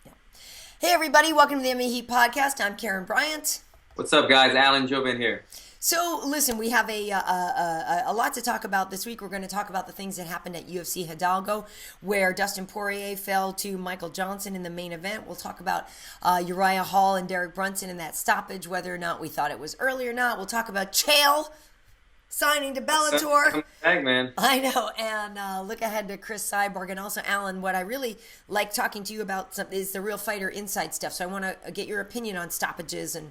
Yeah. Hey everybody, welcome to the MMA Heat podcast. I'm Karyn Bryant. What's up, guys? Alan Jobin here. So, listen, we have a lot to talk about this week. We're going to talk about the things that happened at UFC Hidalgo, where Dustin Poirier fell to Michael Johnson in the main event. We'll talk about Uriah Hall and Derek Brunson in that stoppage, whether or not we thought it was early or not. We'll talk about Chael signing to Bellator. Come back, man. I know, and look ahead to Cris, Cyborg, and also Alan. What I really like talking to you about is the real fighter inside stuff. So I want to get your opinion on stoppages and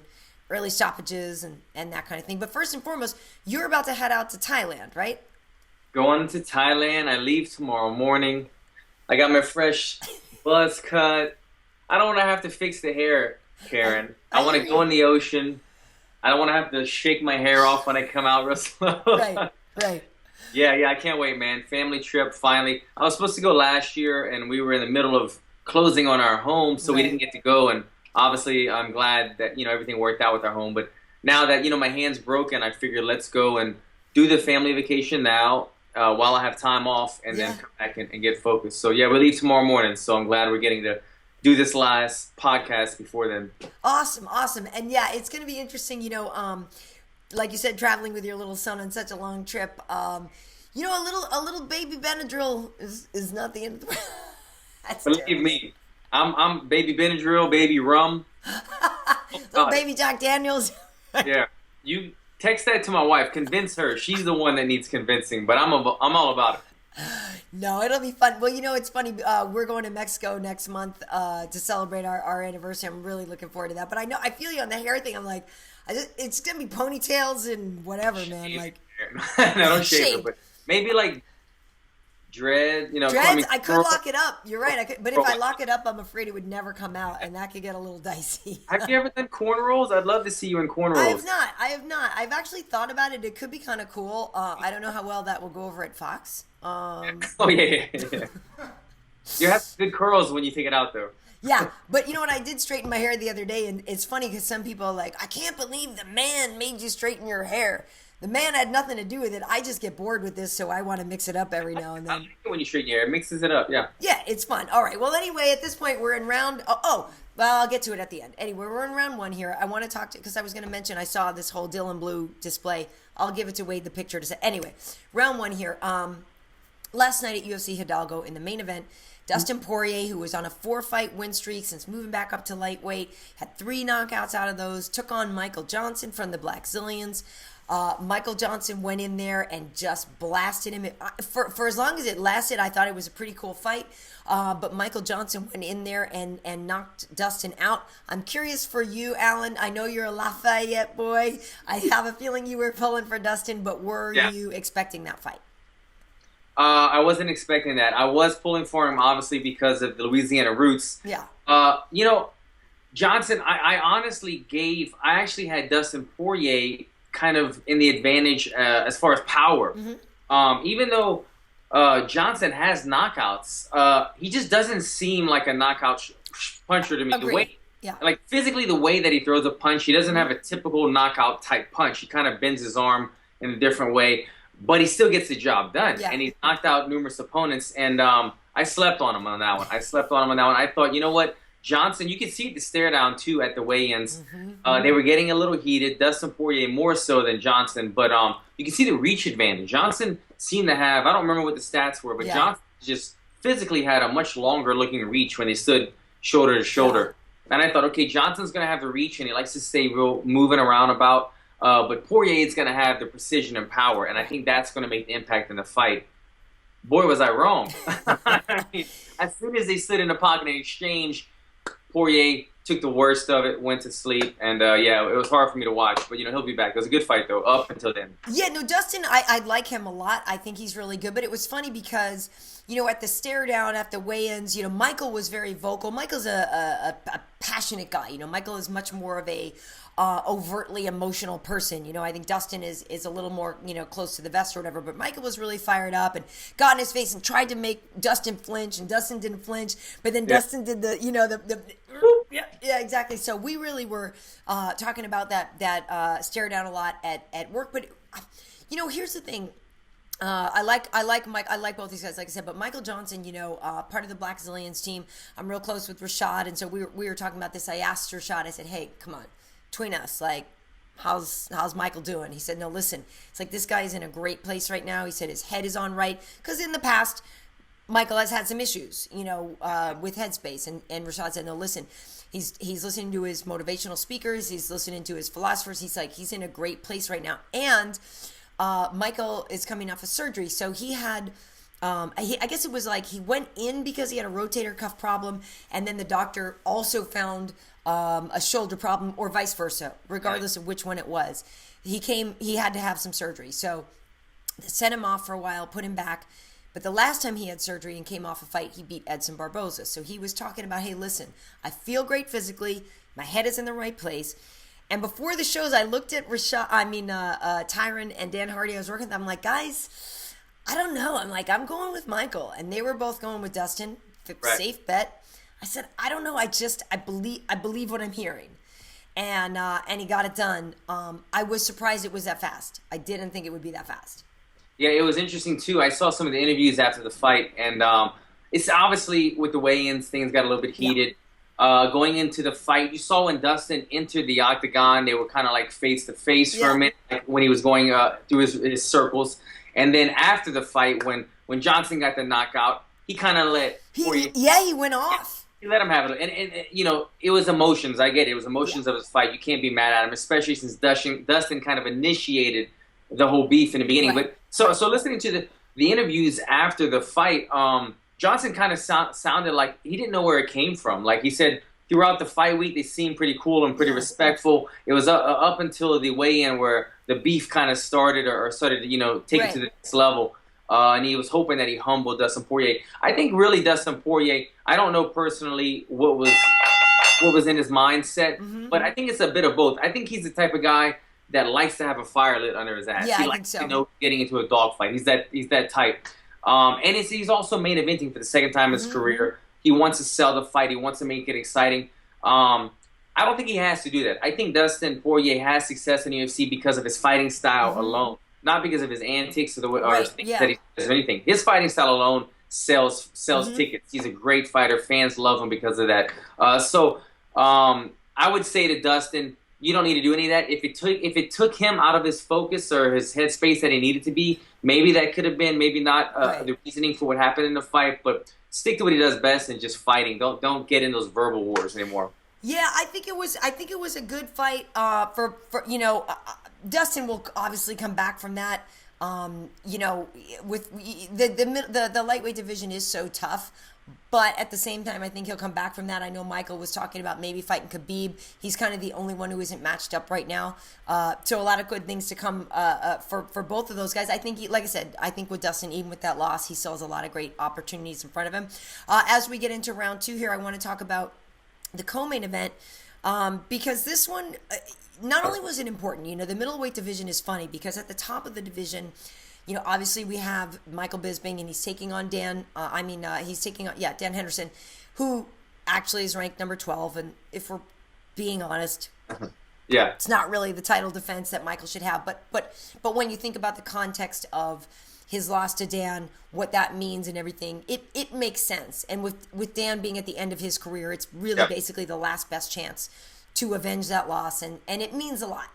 early stoppages and that kind of thing. But first and foremost, you're about to head out to Thailand, right? Going to Thailand. I leave tomorrow morning. I got my fresh buzz cut. I don't want to have to fix the hair, Karyn. I want to go in the ocean. I don't want to have to shake my hair off when I come out real slow. Right. Yeah, I can't wait, man. Family trip, finally. I was supposed to go last year, and we were in the middle of closing on our home, so we didn't get to go, and obviously, I'm glad that, everything worked out with our home. But now that, my hand's broken, I figured let's go and do the family vacation now while I have time off and then come back and get focused. So, yeah, we leave tomorrow morning. So I'm glad we're getting to do this last podcast before then. Awesome. And, yeah, it's going to be interesting, like you said, traveling with your little son on such a long trip. A little baby Benadryl is not the end of the world. Believe me. I'm baby Benadryl, baby rum. Little baby Jack Daniels. Yeah. You text that to my wife. Convince her. She's the one that needs convincing, but I'm all about it. No, it'll be fun. Well, it's funny. We're going to Mexico next month to celebrate our anniversary. I'm really looking forward to that. But I feel you on the hair thing. I'm like, it's going to be ponytails and whatever, man. Like, no, don't shave it, but maybe like dreads, Dreads, I could lock it up. You're right. I could, but if I lock it up, I'm afraid it would never come out, and that could get a little dicey. Have you ever done cornrows? I'd love to see you in cornrows. I have not. I've actually thought about it. It could be kind of cool. I don't know how well that will go over at Fox. Oh, yeah. You have good curls when you take it out, though. Yeah, but you know what? I did straighten my hair the other day, and it's funny because some people are like, I can't believe the man made you straighten your hair. The man had nothing to do with it. I just get bored with this, so I want to mix it up every now and then. I like it when you straighten your hair. It mixes it up, yeah. Yeah, it's fun. All right. Well, anyway, at this point, we're in round... well, I'll get to it at the end. Anyway, we're in round one here. I want to talk to... Because I was going to mention I saw this whole Dylan Blue display. I'll give it to Wade the picture to say... Anyway, round one here. Last night at UFC Hidalgo in the main event, Dustin Poirier, who was on a 4-fight win streak since moving back up to lightweight, had 3 knockouts out of those, took on Michael Johnson from the Black Zillions. Michael Johnson went in there and just blasted him. For as long as it lasted, I thought it was a pretty cool fight. But Michael Johnson went in there and knocked Dustin out. I'm curious for you, Alan. I know you're a Lafayette boy. I have a feeling you were pulling for Dustin, but were you expecting that fight? I wasn't expecting that. I was pulling for him, obviously, because of the Louisiana roots. Yeah. Johnson, I honestly I actually had Dustin Poirier kind of in the advantage as far as power. Mm-hmm. Even though Johnson has knockouts, he just doesn't seem like a knockout puncher to me. Agreed. The way, like physically, the way that he throws a punch, he doesn't have a typical knockout type punch. He kind of bends his arm in a different way, but he still gets the job done. Yeah. And he's knocked out numerous opponents, and I slept on him on that one. I thought, you know what? Johnson, you could see the stare down, too, at the weigh-ins. Mm-hmm. They were getting a little heated. Dustin Poirier more so than Johnson. But you can see the reach advantage. Johnson seemed to have, I don't remember what the stats were, but Johnson just physically had a much longer-looking reach when they stood shoulder to shoulder. Yeah. And I thought, okay, Johnson's going to have the reach, and he likes to stay real moving around about. But Poirier is going to have the precision and power, and I think that's going to make the impact in the fight. Boy, was I wrong. I mean, as soon as they stood in the pocket and exchanged, Poirier took the worst of it, went to sleep, and it was hard for me to watch. But he'll be back. It was a good fight though, up until then. Yeah, no, Dustin, I like him a lot. I think he's really good. But it was funny because at the stare down, at the weigh-ins, Michael was very vocal. Michael's a passionate guy. Michael is much more of a overtly emotional person. I think Dustin is a little more, close to the vest or whatever, but Michael was really fired up and got in his face and tried to make Dustin flinch, and Dustin didn't flinch, but then Dustin did the yeah, exactly. So we really were talking about that stare down a lot at work, but here's the thing. I like Mike. I like both these guys, like I said. But Michael Johnson, part of the Black Zillions team. I'm real close with Rashad, and so we were talking about this. I asked Rashad. I said, "Hey, come on, between us, like, how's Michael doing?" He said, "No, listen. It's like this guy is in a great place right now." He said his head is on right because in the past, Michael has had some issues, with headspace. And Rashad said, "No, listen. He's listening to his motivational speakers. He's listening to his philosophers. He's in a great place right now." And Michael is coming off of surgery, so he had, I guess it was like he went in because he had a rotator cuff problem, and then the doctor also found a shoulder problem, or vice versa, regardless of which one it was. He had to have some surgery, so they sent him off for a while, put him back. But the last time he had surgery and came off a fight, he beat Edson Barboza. So he was talking about, hey, listen, I feel great physically, my head is in the right place. And before the shows, I looked at Tyron and Dan Hardy. I was working with them. I'm like, guys, I don't know. I'm going with Michael. And they were both going with Dustin. Right. Safe bet. I said, I don't know. I believe what I'm hearing. And he got it done. I was surprised it was that fast. I didn't think it would be that fast. Yeah, it was interesting, too. I saw some of the interviews after the fight. And it's obviously, with the weigh-ins, things got a little bit heated. Yeah. Going into the fight, you saw when Dustin entered the octagon, they were kind of like face-to-face for a minute, like when he was going through his circles. And then after the fight, when Johnson got the knockout, he kind of let Poirier... Yeah, he went off. He let him have it. And it was emotions. I get it. It was emotions of his fight. You can't be mad at him, especially since Dustin kind of initiated the whole beef in the beginning. Right. But so listening to the interviews after the fight, Johnson kind of sounded like he didn't know where it came from. Like he said, throughout the fight week, they seemed pretty cool and pretty respectful. It was up until the weigh-in where the beef kind of started or started to, take it to the next level. And he was hoping that he humbled Dustin Poirier. I think really Dustin Poirier, I don't know personally what was in his mindset, but I think it's a bit of both. I think he's the type of guy that likes to have a fire lit under his ass. Yeah, he I likes think so. Getting into a dogfight. He's that type. And he's also main eventing for the second time in his career. He wants to sell the fight. He wants to make it exciting. I don't think he has to do that. I think Dustin Poirier has success in the UFC because of his fighting style alone, not because of his antics or things that he does or anything. His fighting style alone sells tickets. He's a great fighter. Fans love him because of that. So I would say to Dustin, you don't need to do any of that. If it took him out of his focus or his headspace that he needed to be, maybe that could have been, maybe not the reasoning for what happened in the fight. But stick to what he does best and just fighting. Don't get in those verbal wars anymore. Yeah, I think it was a good fight. For Dustin will obviously come back from that. With the lightweight division is so tough. But at the same time, I think he'll come back from that. I know Michael was talking about maybe fighting Khabib. He's kind of the only one who isn't matched up right now. So a lot of good things to come for both of those guys. I think, like I said, I think with Dustin, even with that loss, he still has a lot of great opportunities in front of him. As we get into round 2 here, I want to talk about the co-main event because this one, not only was it important, the middleweight division is funny because at the top of the division, obviously we have Michael Bisping and he's taking on Dan Henderson, who actually is ranked number 12. And if we're being honest, it's not really the title defense that Michael should have. But when you think about the context of his loss to Dan, what that means and everything, it makes sense. And with Dan being at the end of his career, it's really basically the last best chance to avenge that loss. And it means a lot.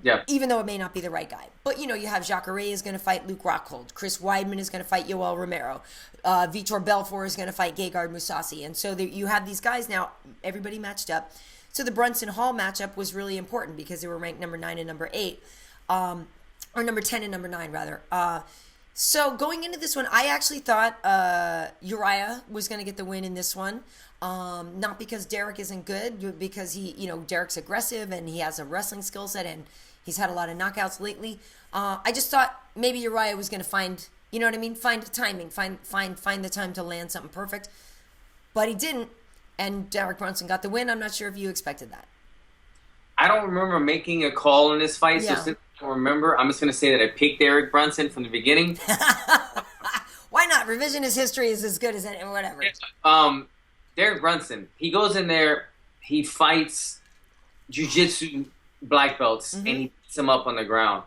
Yeah. Even though it may not be the right guy. But, you have Jacare is going to fight Luke Rockhold. Chris Weidman is going to fight Yoel Romero. Vitor Belfort is going to fight Gegard Mousasi. And so you have these guys now, everybody matched up. So the Brunson Hall matchup was really important because they were ranked number 9 and number 8. Or number 10 and number 9, rather. So going into this one, I actually thought Uriah was going to get the win in this one. Not because Derek isn't good, because Derek's aggressive and he has a wrestling skill set and he's had a lot of knockouts lately. I just thought maybe Uriah was going to find the timing, find the time to land something perfect, but he didn't, and Derek Brunson got the win. I'm not sure if you expected that. I don't remember making a call in this fight, so since I don't remember, I'm just going to say that I picked Derek Brunson from the beginning. Why not? Revisionist history is as good as any, whatever. Derek Brunson, he goes in there, he fights jiu-jitsu black belts, and he beats them up on the ground.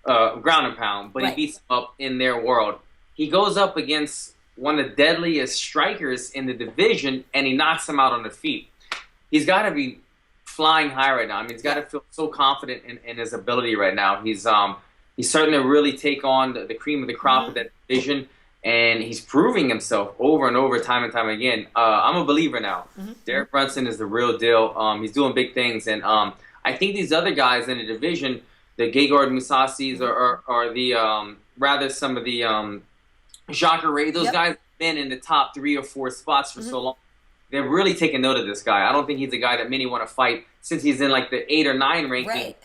ground and pound, but he beats him up in their world. He goes up against one of the deadliest strikers in the division, and he knocks him out on the feet. He's got to be flying high right now. I mean, he's got to feel so confident in his ability right now. He's starting to really take on the cream of the crop of that division, and he's proving himself over and over, time and time again. I'm a believer now. Derek Brunson is the real deal. He's doing big things, and I think these other guys in the division, the Gegard Mousasi's or the rather some of the Jacare, those guys have been in the top 3 or 4 spots for so long. They're really taking note of this guy. I don't think he's a guy that many want to fight since he's in like the 8 or 9 ranking.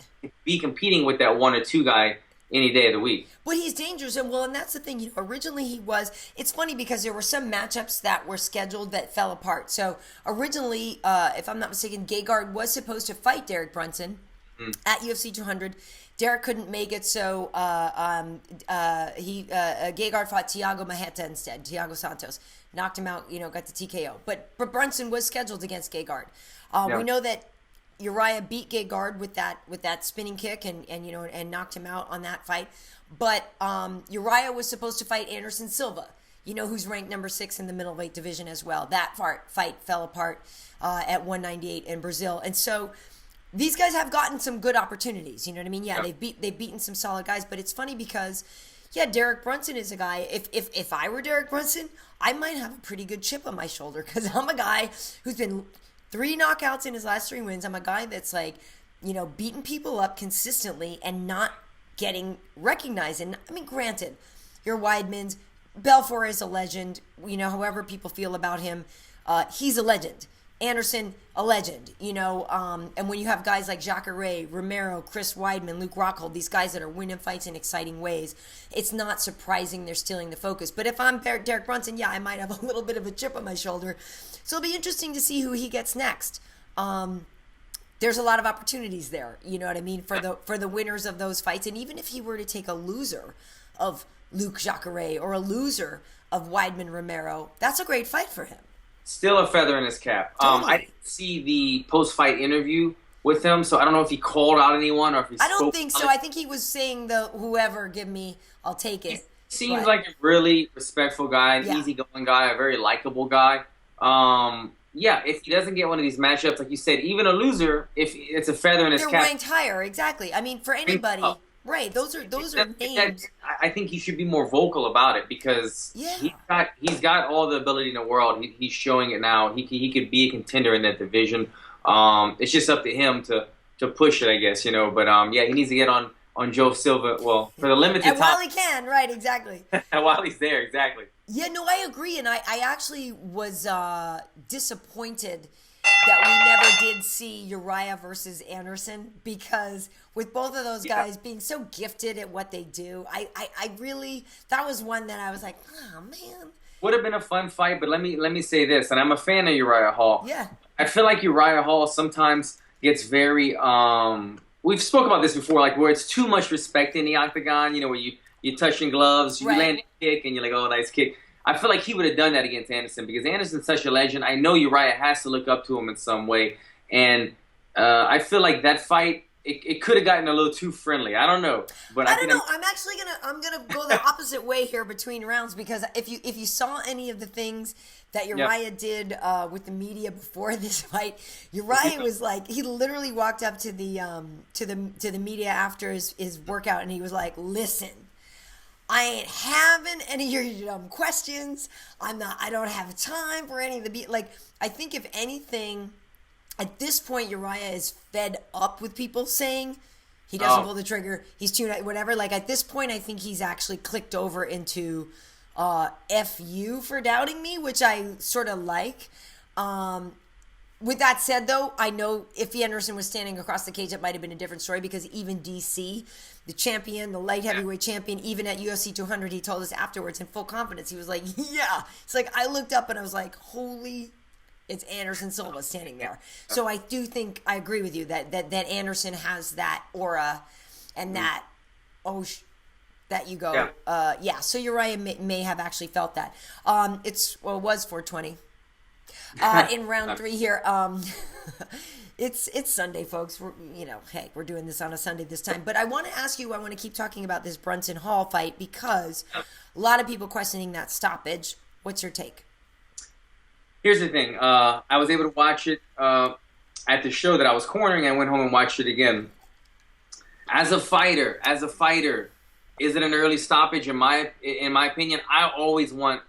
Be competing with that 1 or 2 guy any day of the week. But he's dangerous, and that's the thing. You know, originally he was. It's funny because there were some matchups that were scheduled that fell apart. So originally, if I'm not mistaken, Gegard was supposed to fight Derek Brunson at UFC 200. Derek couldn't make it, so Gegard fought Thiago Marreta instead. Thiago Santos knocked him out. You know, got the TKO. But Brunson was scheduled against Gegard. We know that Uriah beat Gegard with that spinning kick and knocked him out on that fight. But Uriah was supposed to fight Anderson Silva, you know, who's ranked number 6 in the middleweight division as well. That fight fell apart at 198 in Brazil, and so these guys have gotten some good opportunities. You know what I mean? Yeah, they've beaten some solid guys, but it's funny because Derek Brunson is a guy. If I were Derek Brunson, I might have a pretty good chip on my shoulder because I'm a guy who's been 3 knockouts in his last 3 wins. I'm a guy that's like, you know, beating people up consistently and not getting recognized. And I mean, granted, you're Weidman's. Belfort is a legend. You know, however people feel about him, he's a legend. Anderson, a legend, you know, and when you have guys like Jacare, Romero, Chris Weidman, Luke Rockhold, these guys that are winning fights in exciting ways, it's not surprising they're stealing the focus. But if I'm Derek Brunson, I might have a little bit of a chip on my shoulder. So it'll be interesting to see who he gets next. There's a lot of opportunities there, you know what I mean, for the winners of those fights. And even if he were to take a loser of Luke Jacare or a loser of Weidman Romero, that's a great fight for him. Still a feather in his cap. Totally. I didn't see the post-fight interview with him, so I don't know if he called out anyone or if he I don't think so. I think he was saying whoever give me, I'll take it. He seems like a really respectful guy, an easygoing guy, a very likable guy. If he doesn't get one of these matchups, like you said, even a loser, if it's a feather in his cap. They're ranked higher, exactly. I mean, for anybody, right? Those are names. I think he should be more vocal about it because he's got all the ability in the world. He's showing it now. He could be a contender in that division. It's just up to him to push it, I guess, you know. But he needs to get on Joe Silva. Well, for the limited time. While he can, right? Exactly. While he's there, exactly. Yeah, no, I agree, and I actually was disappointed that we never did see Uriah versus Anderson because with both of those guys being so gifted at what they do, I really, that was one that I was like, oh man. Would have been a fun fight, but let me say this, and I'm a fan of Uriah Hall. Yeah. I feel like Uriah Hall sometimes gets very, we've spoke about this before, like where it's too much respect in the octagon, you know, where you're touching gloves, you land a kick, and you're like, oh, nice kick. I feel like he would have done that against Anderson because Anderson's such a legend. I know Uriah has to look up to him in some way. And I feel like that fight, it could have gotten a little too friendly. I don't know. But I don't know. I'm gonna go the opposite way here between rounds because if you saw any of the things that Uriah did with the media before this fight, Uriah was like, he literally walked up to the media after his workout and he was like, listen, I ain't having any of your dumb questions. I don't have time for any of the I think if anything, at this point, Uriah is fed up with people saying he doesn't pull the trigger, he's too whatever. Like at this point, I think he's actually clicked over into F you for doubting me, which I sort of like. With that said, though, I know if Anderson was standing across the cage, it might have been a different story because even DC, the champion, the light heavyweight champion, even at UFC 200, he told us afterwards in full confidence, he was like, yeah. It's like, I looked up and I was like, holy, it's Anderson Silva standing there. So I do think, I agree with you that Anderson has that aura and that, that you go, so Uriah may have actually felt that. It was 420. In round 3 here, It's Sunday, folks. Hey, we're doing this on a Sunday this time. But I want to ask you, I want to keep talking about this Brunson Hall fight because a lot of people questioning that stoppage. What's your take? Here's the thing. I was able to watch it at the show that I was cornering. I went home and watched it again. As a fighter, is it an early stoppage? In my opinion, I always want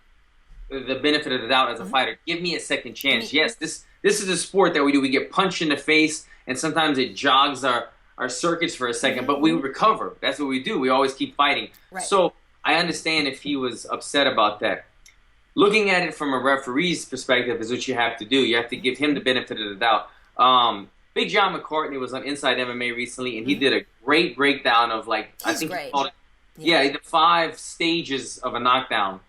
the benefit of the doubt as a fighter. Give me a second chance. Yes, this is a sport that we do. We get punched in the face, and sometimes it jogs our circuits for a second, but we recover. That's what we do. We always keep fighting. Right. So I understand if he was upset about that. Looking at it from a referee's perspective is what you have to do. You have to give him the benefit of the doubt. Big John McCartney was on Inside MMA recently, and he did a great breakdown of, like, I think he called it, the 5 stages of a knockdown.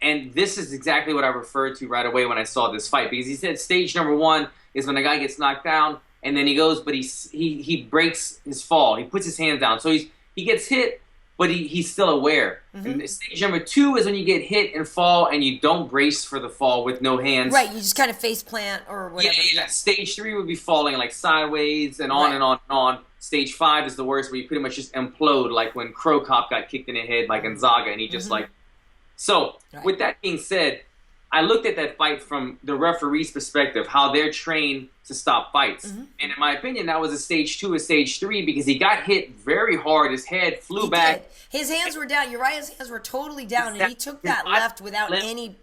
And this is exactly what I referred to right away when I saw this fight, because he said stage number 1 is when the guy gets knocked down, and then he goes, but he breaks his fall. He puts his hands down. So he gets hit, but he's still aware. And stage number 2 is when you get hit and fall, and you don't brace for the fall with no hands. Right, you just kind of face plant or whatever. Yeah. Stage 3 would be falling like sideways and on and on and on. Stage 5 is the worst, where you pretty much just implode, like when Crow Cop got kicked in the head by Gonzaga, and he just So, with that being said, I looked at that fight from the referee's perspective, how they're trained to stop fights. And in my opinion, that was a stage 2 or stage 3, because he got hit very hard. His head flew back. His hands were down. Uriah's hands were totally down, and he took that left without any,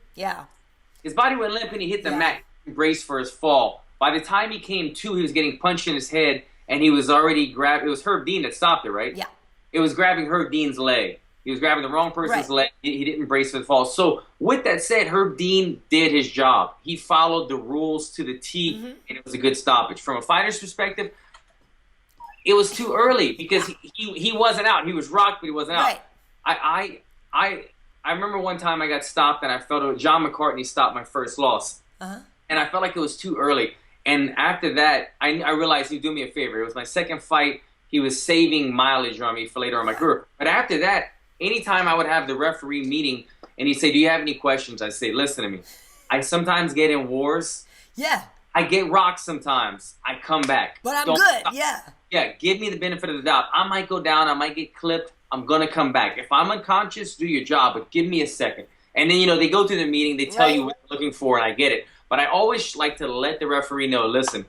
His body went limp, and he hit the mat, braced for his fall. By the time he came to, he was getting punched in his head, and he was already grabbed. It was Herb Dean that stopped it, right? Yeah. It was grabbing Herb Dean's leg. He was grabbing the wrong person's leg. He didn't brace for the fall. So, with that said, Herb Dean did his job. He followed the rules to the T, and it was a good stoppage. From a fighter's perspective, it was too early, because he wasn't out. He was rocked, but he wasn't out. I remember one time I got stopped, and I felt John McCartney stopped my first loss. And I felt like it was too early. And after that, I realized he'd do me a favor. It was my second fight. He was saving mileage on me for later on in my career. But after that, anytime I would have the referee meeting and he'd say, "Do you have any questions?" I'd say, "Listen to me. I sometimes get in wars. Yeah. I get rocked sometimes. I come back. But I'm good. Stop. Yeah. Yeah, give me the benefit of the doubt. I might go down. I might get clipped. I'm going to come back. If I'm unconscious, do your job, but give me a second." And then, they go through the meeting. They tell you what they're looking for, and I get it. But I always like to let the referee know, listen,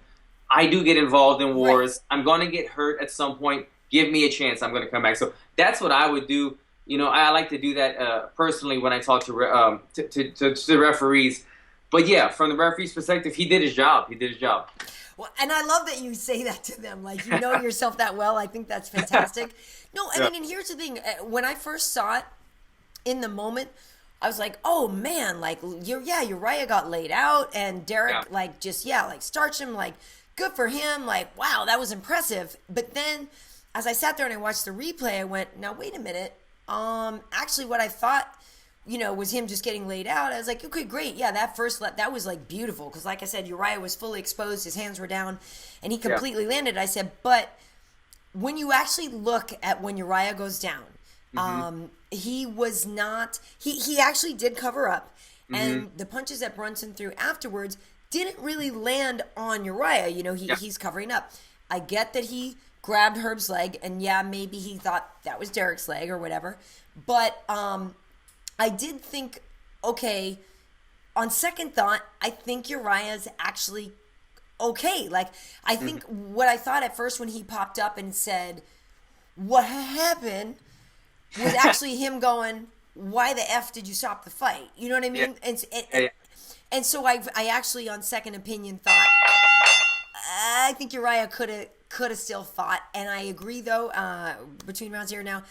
I do get involved in wars. I'm going to get hurt at some point. Give me a chance. I'm going to come back. So that's what I would do. I like to do that personally when I talk to the referees. But yeah, from the referee's perspective, he did his job. Well, and I love that you say that to them. Like, you know yourself that well. I think that's fantastic. No, I mean, and here's the thing. When I first saw it in the moment, I was like, oh man, like, Uriah got laid out, and Derek, starched him, like, good for him. Like, wow, that was impressive. But then as I sat there and I watched the replay, I went, now wait a minute. Actually what I thought, was him just getting laid out. I was like, okay, great. Yeah, that first that was like beautiful. Cause like I said, Uriah was fully exposed. His hands were down and he completely landed. I said, but when you actually look at when Uriah goes down, he was not, he actually did cover up, and the punches that Brunson threw afterwards didn't really land on Uriah. He's covering up. I get that he grabbed Herb's leg, and maybe he thought that was Derek's leg or whatever. But I did think, okay, on second thought, I think Uriah's actually okay. Like, I think what I thought at first when he popped up and said, "What happened?" was actually him going, "Why the F did you stop the fight?" You know what I mean? And so I actually, on second opinion, thought, I think Uriah could have still fought. And I agree, though, between rounds here now,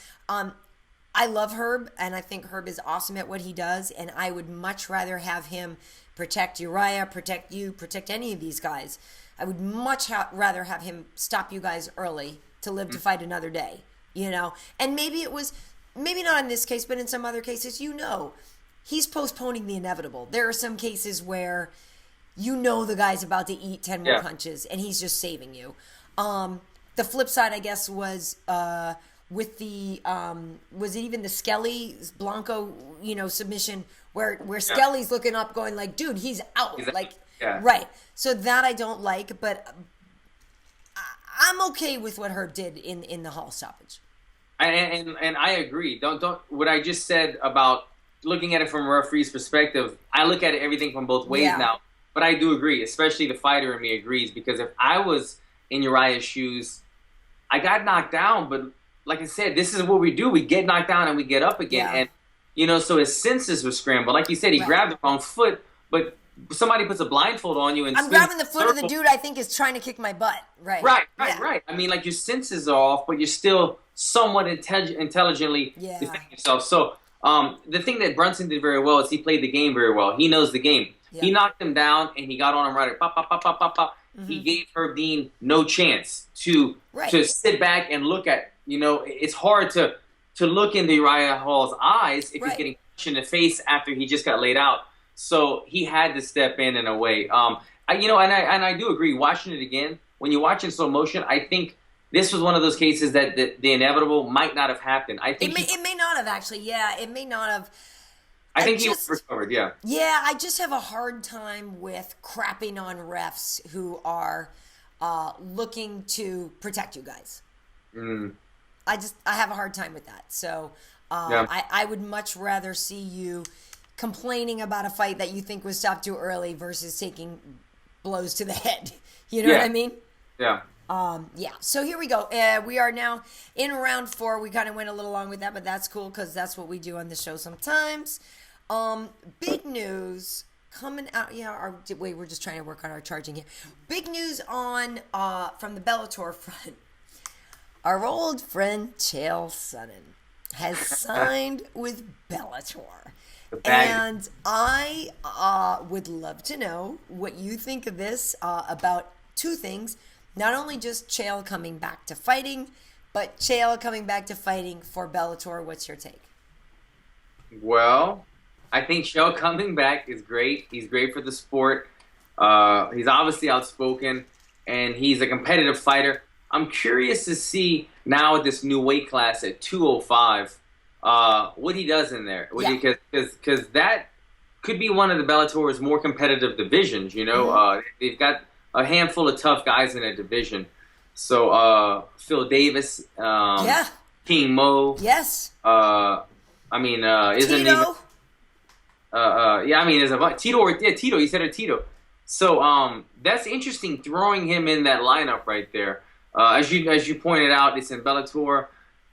I love Herb, and I think Herb is awesome at what he does, and I would much rather have him protect Uriah, protect you, protect any of these guys. I would much rather have him stop you guys early to live to fight another day, And maybe it was, maybe not in this case, but in some other cases, he's postponing the inevitable. There are some cases where the guy's about to eat 10 more punches, and he's just saving you. The flip side, I guess, was with the was it even the Skelly Blanco submission where Skelly's looking up going like, dude, he's out. Yeah. Right. So that I don't like, but I'm okay with what H.E.A.T did in the Hall stoppage. And I agree. Don't what I just said about looking at it from a referee's perspective. I look at everything from both ways now. But I do agree, especially the fighter in me agrees, because if I was in Uriah's shoes, I got knocked down, but like I said, this is what we do. We get knocked down and we get up again. And, you know, so his senses were scrambled. Like you said, he grabbed the wrong foot, but somebody puts a blindfold on you and I'm grabbing the foot of the dude I think is trying to kick my butt. Right. Right. I mean, like, your senses are off, but you're still somewhat intelligently defending yourself. So the thing that Brunson did very well is he played the game very well. He knows the game. Yeah. He knocked him down, and he got on him right. Pop, pop, pop, pop, pop, pop. He gave H.E.A.T no chance to sit back and look at. You know, it's hard to look into Uriah Hall's eyes if he's getting punched in the face after he just got laid out. So he had to step in a way. I do agree. Watching it again, when you watch in slow motion, I think this was one of those cases that the inevitable might not have happened. I think it may not have actually. Yeah, it may not have. I think he recovered, yeah. Yeah, I just have a hard time with crapping on refs who are looking to protect you guys. I have a hard time with that. So I would much rather see you complaining about a fight that you think was stopped too early versus taking blows to the head. You know what I mean? Yeah. So here we go. We are now in round 4. We kind of went a little long with that, but that's cool because that's what we do on the show sometimes. Big news coming out. Yeah, wait, we're just trying to work on our charging here. Big news on from the Bellator front. Our old friend Chael Sonnen has signed with Bellator. And I would love to know what you think of this about 2 things. Not only just Chael coming back to fighting, but Chael coming back to fighting for Bellator. What's your take? Well, I think Chael coming back is great. He's great for the sport. He's obviously outspoken, and he's a competitive fighter. I'm curious to see now at this new weight class at 205 what he does in there. Because that could be one of the Bellator's more competitive divisions, you know. They've got a handful of tough guys in that division. So, Phil Davis, King Mo. Yes. Isn't Tito. even... there's a Tito. Tito. You said a Tito. So, that's interesting, throwing him in that lineup right there. As you pointed out, it's in Bellator.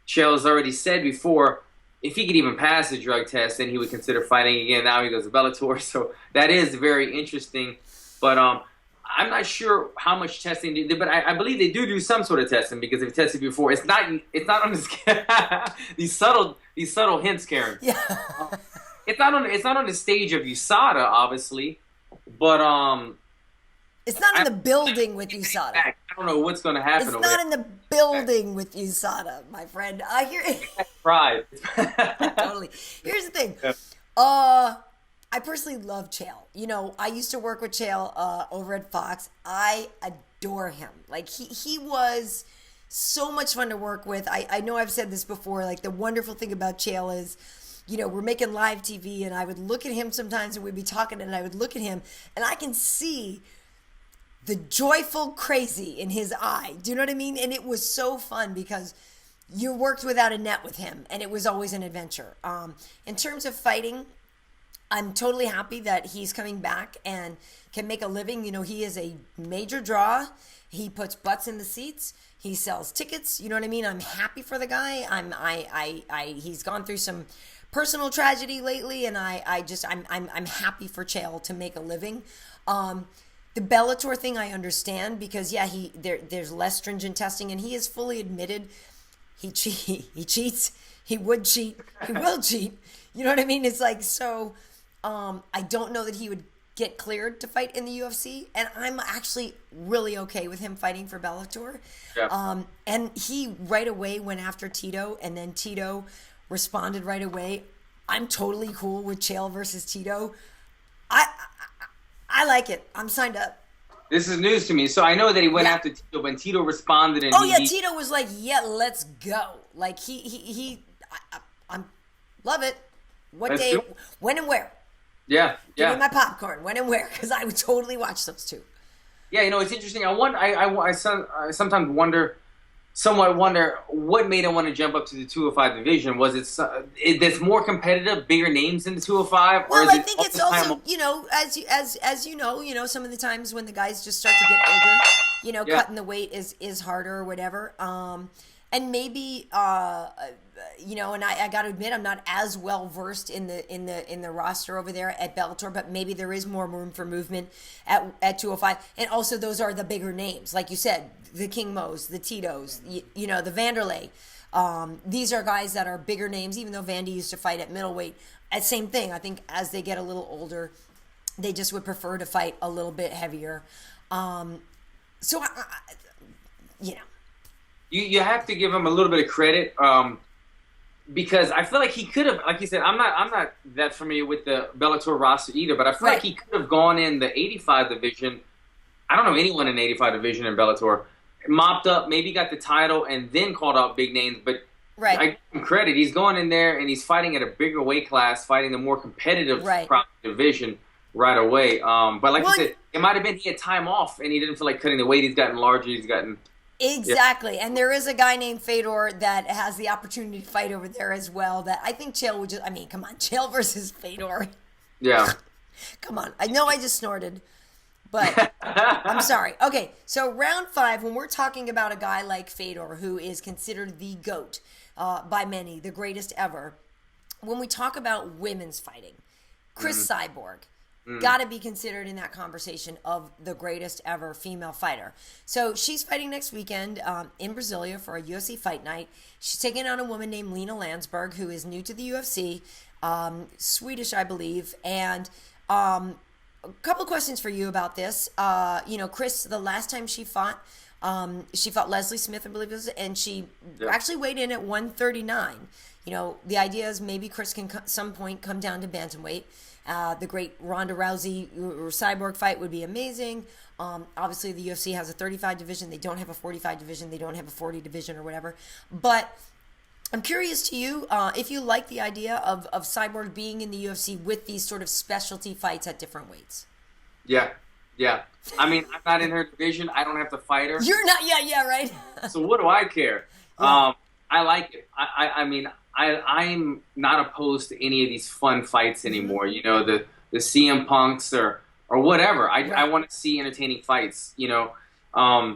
Chael's already said before, if he could even pass the drug test, then he would consider fighting again. Now he goes to Bellator. So that is very interesting. But I'm not sure how much testing they did, but I believe they do some sort of testing because they've tested before. It's not on this these subtle hints, Karyn. Yeah. It's not on the stage of USADA, obviously, but it's not in the building with USADA. I don't know what's going to happen. It's not in the building with USADA, my friend. I hear pride. Totally. Here's the thing. I personally love Chael. You know, I used to work with Chael over at Fox. I adore him. Like, he was so much fun to work with. I know I've said this before. Like, the wonderful thing about Chael is, you know, we're making live TV, and I would look at him sometimes, and we'd be talking, and I would look at him, and I can see the joyful crazy in his eye. Do you know what I mean? And it was so fun because you worked without a net with him, and it was always an adventure. In terms of fighting, I'm totally happy that he's coming back and can make a living. You know, he is a major draw. He puts butts in the seats. He sells tickets. You know what I mean? I'm happy for the guy. He's gone through some personal tragedy lately, and I'm happy for Chael to make a living. The Bellator thing I understand because there's less stringent testing, and he has fully admitted he cheats. He would cheat. He will cheat. You know what I mean? It's like, so I don't know that he would get cleared to fight in the UFC, and I'm actually really okay with him fighting for Bellator. Yeah. And he right away went after Tito, and then Tito responded right away. I'm totally cool with Chael versus Tito. I like it. I'm signed up. This is news to me. So I know that he went after Tito when Tito responded. And Tito was like, "Yeah, let's go." Like I love it. What day? When and where? Yeah, Give me yeah. my popcorn. When and where? Because I would totally watch those two. Yeah, it's interesting. I sometimes somewhat wonder what made him want to jump up to the 205 division. Was there's more competitive, bigger names in the 205, or Well, is I it think it's also, as you know, some of the times when the guys just start to get older, Yeah. cutting the weight is harder or whatever. And maybe and I got to admit I'm not as well versed in the roster over there at Bellator, but maybe there is more room for movement at 205. And also those are the bigger names, like you said, the King Mo's, the Titos, the Vanderlei. These are guys that are bigger names, even though Vandy used to fight at middleweight. Same thing. I think as they get a little older, they just would prefer to fight a little bit heavier. So You have to give him a little bit of credit, because I feel like he could have, like you said, I'm not that familiar with the Bellator roster either, but I feel like he could have gone in the 85 division. I don't know anyone in the 85 division in Bellator. Mopped up, maybe got the title, and then called out big names. But I give him credit. He's going in there, and he's fighting at a bigger weight class, fighting the more competitive division right away. But like you said, it might have been he had time off, and he didn't feel like cutting the weight. He's gotten larger. He's gotten... Exactly. Yeah. And there is a guy named Fedor that has the opportunity to fight over there as well that I think Chael would come on, Chael versus Fedor. Yeah. Come on. I know I just snorted, but I'm sorry. Okay, so round 5, when we're talking about a guy like Fedor, who is considered the GOAT by many, the greatest ever, when we talk about women's fighting, Cris Cyborg, got to be considered in that conversation of the greatest ever female fighter. So she's fighting next weekend in Brasilia for a UFC fight night. She's taking on a woman named Lena Landsberg, who is new to the UFC, Swedish, I believe. And a couple of questions for you about this. Cris, the last time she fought Leslie Smith, I believe it was, and she actually weighed in at 139. The idea is maybe Cris can at some point come down to bantamweight. The great Ronda Rousey or Cyborg fight would be amazing. Obviously, the UFC has a 35 division. They don't have a 45 division. They don't have a 40 division or whatever. But I'm curious to you if you like the idea of Cyborg being in the UFC with these sort of specialty fights at different weights. Yeah. I mean, I'm not in her division. I don't have to fight her. You're not. Yeah, right. So what do I care? Yeah. I like it. I mean, I'm not opposed to any of these fun fights anymore. The CM Punks or whatever. I want to see entertaining fights. I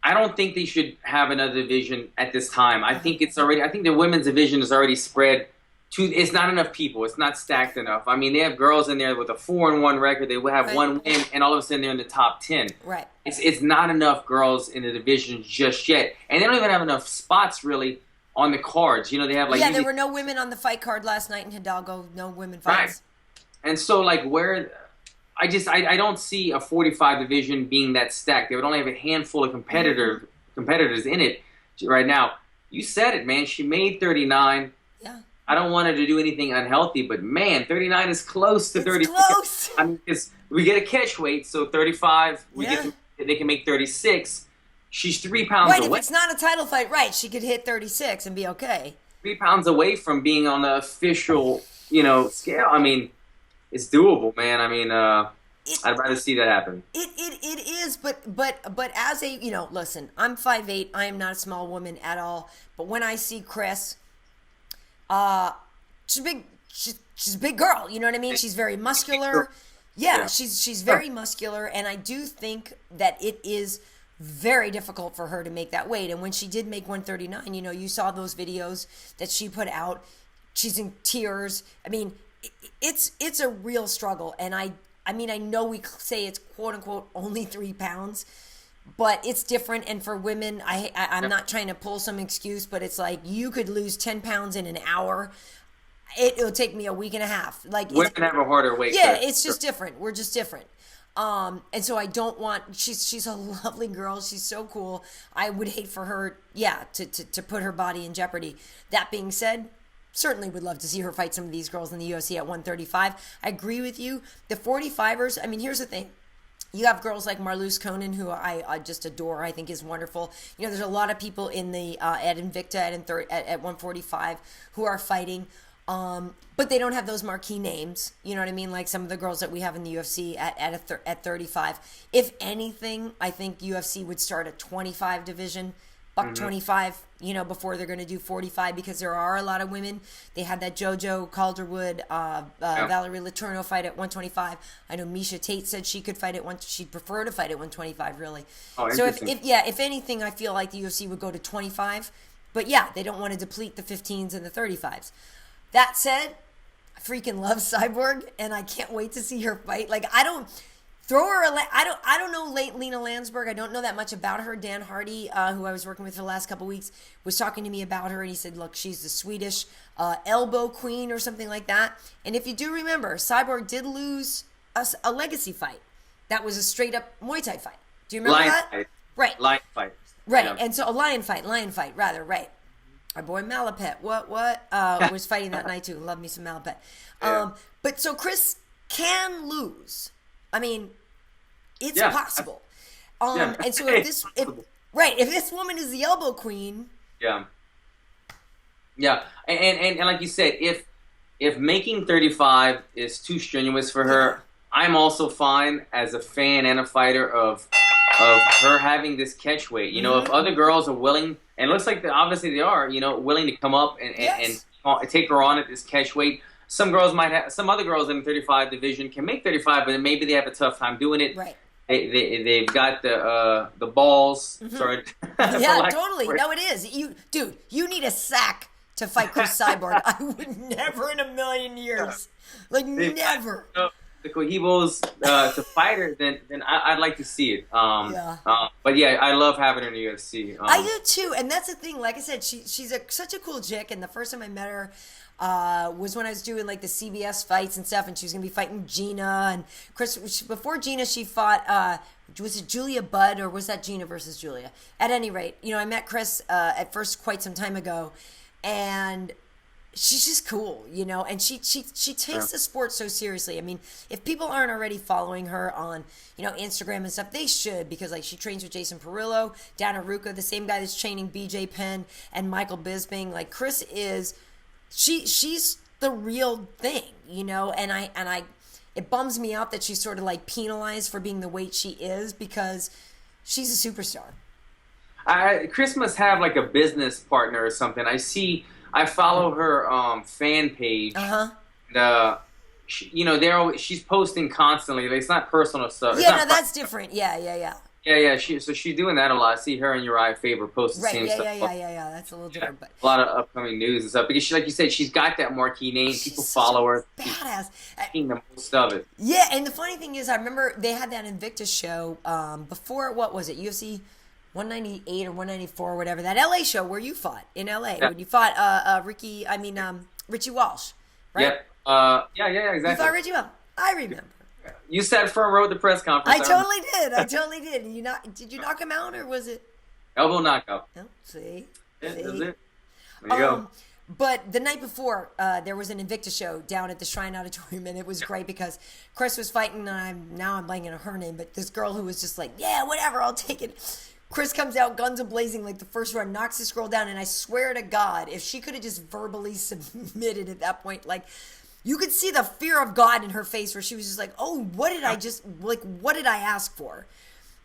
don't think they should have another division at this time. I think the women's division is already spread. It's not enough people. It's not stacked enough. I mean, they have girls in there with a 4-1 record. They will have one win, and all of a sudden they're in the top 10. Right. It's not enough girls in the division just yet, and they don't even have enough spots really on the cards. They have like there were no women on the fight card last night in Hidalgo. No women fights. Right. And so where I don't see a 45 division being that stacked. They would only have a handful of competitors in it right now. You said it, man. She made 39. Yeah. I don't want her to do anything unhealthy, but man, 39 is close to 36. Close. I mean, we get a catch weight, so 35. They can make 36. She's 3 pounds away. Right, if it's not a title fight, she could hit 36 and be okay. 3 pounds away from being on the official, scale. I mean, it's doable, man. I mean, I'd rather see that happen. It is, but as a listen, I'm 5'8". I am not a small woman at all. But when I see Cris, she's big. She's a big girl. You know what I mean? She's very muscular. Yeah. She's very muscular, and I do think that it is very difficult for her to make that weight. And when she did make 139, you saw those videos that she put out. She's in tears. I mean, it's a real struggle. And I mean, I know we say it's quote unquote only 3 pounds, but it's different. And for women, I'm not trying to pull some excuse, but it's like you could lose 10 pounds in an hour. It'll take me a week and a half. Women have a harder weight. Yeah, it's just different. We're just different. And so I don't want. She's a lovely girl. She's so cool. I would hate for her, to put her body in jeopardy. That being said, certainly would love to see her fight some of these girls in the UFC at 135. I agree with you. The 45ers. I mean, here's the thing. You have girls like Marloes Coenen, who I just adore. I think is wonderful. There's a lot of people in the at Invicta at 145 who are fighting. But they don't have those marquee names. You know what I mean? Like some of the girls that we have in the UFC at 35. If anything, I think UFC would start a 25 division, buck 25, you know, before they're going to do 45, because there are a lot of women. They had that JoJo Calderwood, Valerie Letourneau fight at 125. I know H.E.A.T said she could fight at she'd prefer to fight at 125, really. Oh, so if anything, I feel like the UFC would go to 25. But yeah, they don't want to deplete the 15s and the 35s. That said, I freaking love Cyborg, and I can't wait to see her fight. Like, I don't know Lena Landsberg. I don't know that much about her. Dan Hardy, who I was working with for the last couple of weeks, was talking to me about her, and he said, look, she's the Swedish elbow queen or something like that. And if you do remember, Cyborg did lose a legacy fight. That was a straight-up Muay Thai fight. Do you remember that? Fight. Right. Lion fight. Right, Yeah. and so a lion fight, rather, right. Our boy Malapet, was fighting that night too. Love me some Malapet. Yeah. But so Cris can lose. I mean, it's Yeah. possible. Yeah. And so if this woman is the elbow queen. Yeah. Yeah. And like you said, if making 35 is too strenuous for her, I'm also fine as a fan and a fighter of her having this catch weight. You know, if other girls are willing, and it looks like obviously they are, you know, willing to come up and take her on at this catch weight. Some other girls in the 35 division can make 35, but maybe they have a tough time doing it. Right. They've got the balls. Sorry. Yeah, totally. No, it is. You need a sack to fight Cris Cyborg. I would never in a million years. Like, never. The cohibos to fight her, then I'd like to see it. But yeah, I love having her in the UFC. I do too, and that's the thing. Like I said, she's such a cool chick. And the first time I met her was when I was doing like the CBS fights and stuff, and she was gonna be fighting Gina and Cris. Before Gina, she fought. Was it Julia Budd, or was that Gina versus Julia? At any rate, you know, I met Cris at first quite some time ago, and she's just cool, you know, and she takes the sport so seriously. I mean, if people aren't already following her on, you know, Instagram and stuff, they should, because like she trains with Jason Perillo, Dan Aruca, the same guy that's training BJ Penn and Michael Bisping. Like, Cris is, she's the real thing, you know, and it bums me out that she's sort of like penalized for being the weight she is, because she's a superstar. Cris must have like a business partner or something. I follow her fan page. You know, she's posting constantly. Like, it's not personal stuff. Yeah, no, that's different. Yeah. Yeah. So she's doing that a lot. I see her and Uriah Faber post the same stuff. Yeah. That's a little different, but a lot of upcoming news and stuff, because she, like you said, she's got that marquee name. People follow her. Badass. She's the most of it. Yeah, and the funny thing is, I remember they had that Invictus show before. What was it? UFC 198 or 194 or whatever, that LA show where you fought in LA, when you fought Richie Walsh, right? Yeah, exactly. You fought Richie Walsh. I remember. You sat front row at the press conference. I totally did. Did you knock him out, or was it elbow knockout? No, see. That's it. There you go. But the night before, there was an Invictus show down at the Shrine Auditorium, and it was great because Cris was fighting, and I'm blanking on her name, but this girl who was just like, yeah, whatever, I'll take it. Cris comes out, guns a-blazing, like the first round, knocks this girl down, and I swear to God, if she could have just verbally submitted at that point, like, you could see the fear of God in her face, where she was just like, oh, what did I ask for?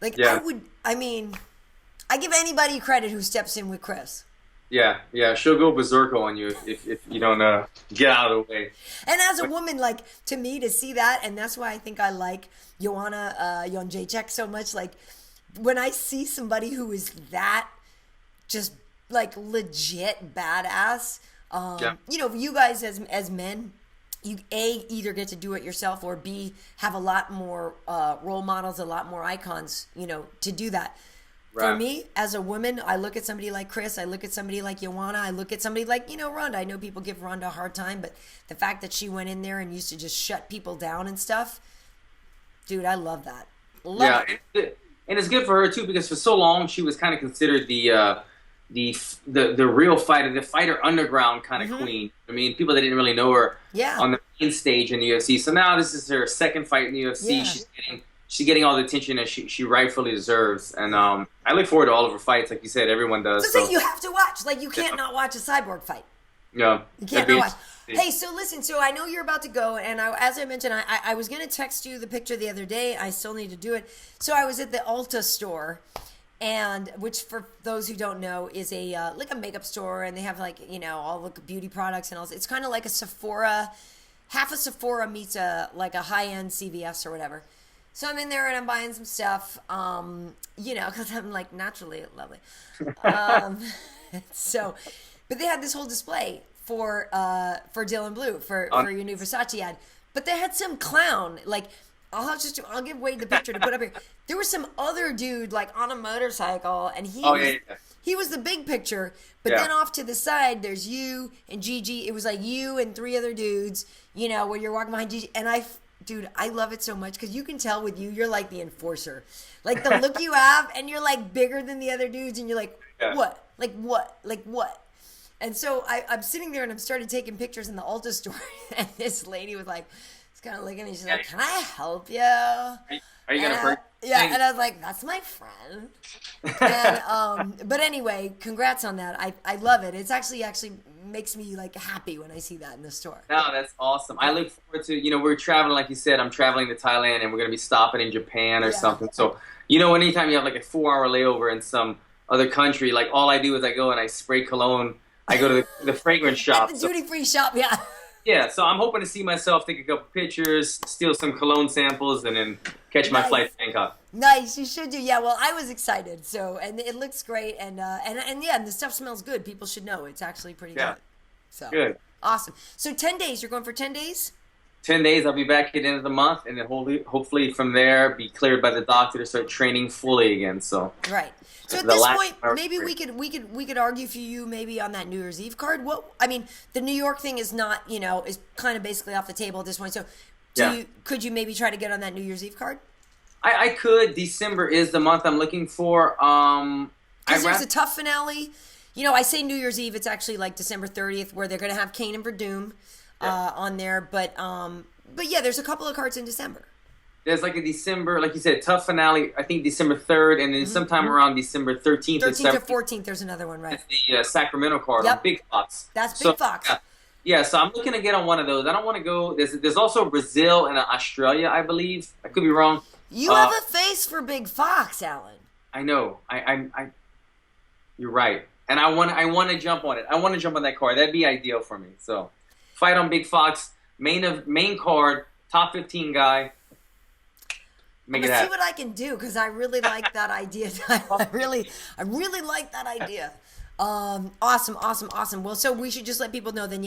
Like, yeah. I give anybody credit who steps in with Cris. Yeah, she'll go berserk on you if you don't get out of the way. And as a woman, like, to me, to see that, and that's why I think I like Joanna Jędrzejczyk so much, like, when I see somebody who is that just like legit badass, you know, you guys as men, you either get to do it yourself, or B, have a lot more role models, a lot more icons, you know, to do that. Right. For me, as a woman, I look at somebody like Cris, I look at somebody like Joanna, I look at somebody like, you know, Ronda. I know people give Ronda a hard time, but the fact that she went in there and used to just shut people down and stuff, dude, I love that. Love it. And it's good for her too, because for so long she was kind of considered the real fighter, the fighter underground kind of queen. I mean, people that didn't really know her on the main stage in the UFC. So now this is her second fight in the UFC. Yeah. She's getting all the attention that she rightfully deserves. And I look forward to all of her fights, like you said. Everyone does. So you have to watch. Like, you can't not watch a Cyborg fight. Yeah, you can't not watch. Hey, so listen, so I know you're about to go, and as I mentioned, I was going to text you the picture the other day. I still need to do it. So I was at the Ulta store, and which for those who don't know is a like a makeup store, and they have like, you know, all the beauty products and all. It's kind of like a Sephora, half a Sephora meets like a high-end CVS or whatever. So I'm in there and I'm buying some stuff, you know, because I'm like naturally lovely. So, but they had this whole display for Dylan Blue for your new Versace ad, but they had some clown like I'll give Wade the picture to put up here. There was some other dude like on a motorcycle, and he was the big picture, but then off to the side there's you and Gigi. It was like you and 3 other dudes, you know, where you're walking behind Gigi, and Dude, I love it so much because you can tell with you, you're like the enforcer. Like the look you have, and you're like bigger than the other dudes, and you're like, what? Like what? Like what? And so I'm sitting there and I'm started taking pictures in the Ulta store, and this lady was like, kind of looking at me, she's like, can I help you? Are you going to hurt? Yeah, and I was like, that's my friend. And, but anyway, congrats on that. I love it. It's actually makes me like happy when I see that in the store. No, that's awesome. I look forward to, you know, we're traveling, like you said, I'm traveling to Thailand, and we're going to be stopping in Japan or something. So, you know, anytime you have like a 4-hour layover in some other country, like all I do is I go and I spray cologne. I go to the fragrance shop. At the duty-free shop, yeah. Yeah, so I'm hoping to see myself, take a couple pictures, steal some cologne samples, and then catch my flight to Bangkok. Nice, you should do. Yeah, well, I was excited. So, and it looks great, and yeah, and the stuff smells good. People should know it's actually pretty good. So good, awesome. So 10 days. You're going for 10 days. 10 days. I'll be back at the end of the month, and then hopefully from there be cleared by the doctor to start training fully again. So right. So at this point, maybe we could argue for you maybe on that New Year's Eve card. What I mean, the New York thing is not, you know, is kind of basically off the table at this point. So could you maybe try to get on that New Year's Eve card? I could. December is the month I'm looking for. Because there's a tough finale. You know, I say New Year's Eve. It's actually like December 30th, where they're going to have Kane and Verdum on there. But yeah, there's a couple of cards in December. There's like a December, like you said, tough finale. I think December 3rd, and then sometime around December 13th. 13th or 14th, there's another one, right? It's the Sacramento card on Big Fox. That's Big Fox. Yeah, so I'm looking to get on one of those. I don't want to go. There's also Brazil and Australia, I believe. I could be wrong. You have a face for Big Fox, Alan. I know. You're right. And I want to jump on it. I want to jump on that card. That'd be ideal for me. So, fight on Big Fox, main card, top 15 guy. Let's see what I can do, because I really like that idea. I really like that idea. Awesome. Well, so we should just let people know then,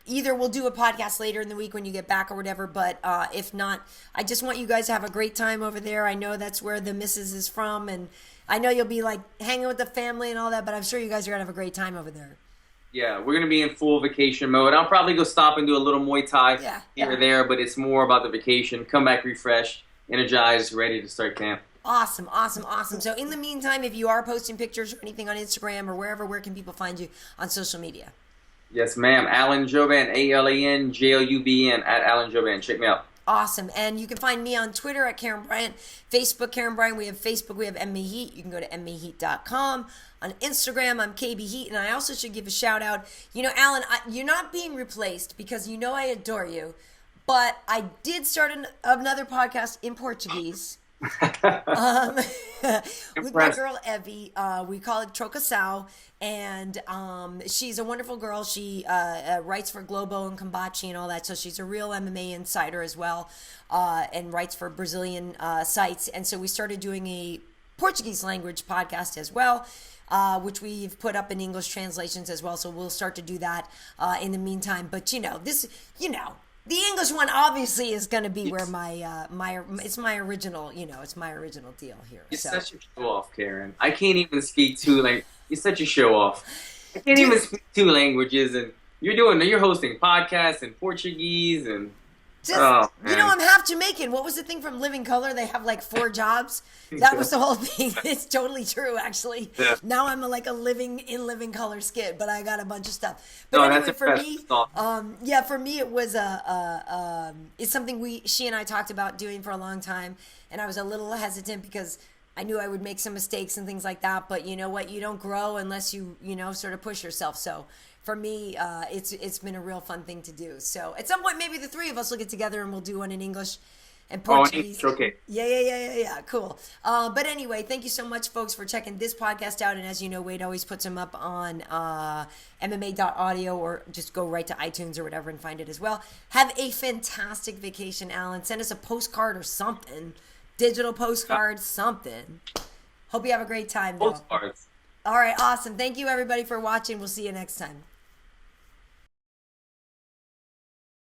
either we'll do a podcast later in the week when you get back or whatever, but if not, I just want you guys to have a great time over there. I know that's where the missus is from, and I know you'll be like hanging with the family and all that, but I'm sure you guys are going to have a great time over there. Yeah, we're going to be in full vacation mode. I'll probably go stop and do a little Muay Thai here or there, but it's more about the vacation. Come back refreshed, energized, ready to start camp. Awesome. So in the meantime, if you are posting pictures or anything on Instagram or wherever, where can people find you on social media? Yes, ma'am. Alan Jouban, AlanJoubn, at Alan Jouban. Check me out. Awesome. And you can find me on Twitter at Karyn Bryant, Facebook Karyn Bryant. We have Facebook, we have MMA Heat. You can go to MMAHeat.com. On Instagram, I'm KB Heat. And I also should give a shout out. You know, Alan, you're not being replaced because you know I adore you. But I did start another podcast in Português. With my girl Evie. We call it Trocação, and she's a wonderful girl. She writes for Globo and Combate and all that, so she's a real MMA insider as well, and writes for Brazilian sites. And so we started doing a Portuguese language podcast as well, which we've put up in English translations as well, so we'll start to do that in the meantime. But the English one obviously is going to be where it's my original, it's my original deal here. You're such a show off, Karyn. I can't even speak you're such a show off. I can't even speak 2 languages, and you're hosting podcasts in Portuguese and. I'm half Jamaican. What was the thing from Living Color? They have like 4 jobs. That was the whole thing. It's totally true, actually. Yeah. Now I'm like a Living Color skid, but I got a bunch of stuff. But anyway, for me, it was it's something she and I talked about doing for a long time, and I was a little hesitant because I knew I would make some mistakes and things like that. But you know what? You don't grow unless you sort of push yourself. So for me, it's been a real fun thing to do. So at some point, maybe the three of us will get together and we'll do one in English and Portuguese. Okay. Yeah. Cool. But anyway, thank you so much, folks, for checking this podcast out. And as you know, Wade always puts them up on MMA.audio, or just go right to iTunes or whatever and find it as well. Have a fantastic vacation, Alan. Send us a postcard or something. Digital postcard, something. Hope you have a great time, though. Postcards. All right, awesome. Thank you, everybody, for watching. We'll see you next time.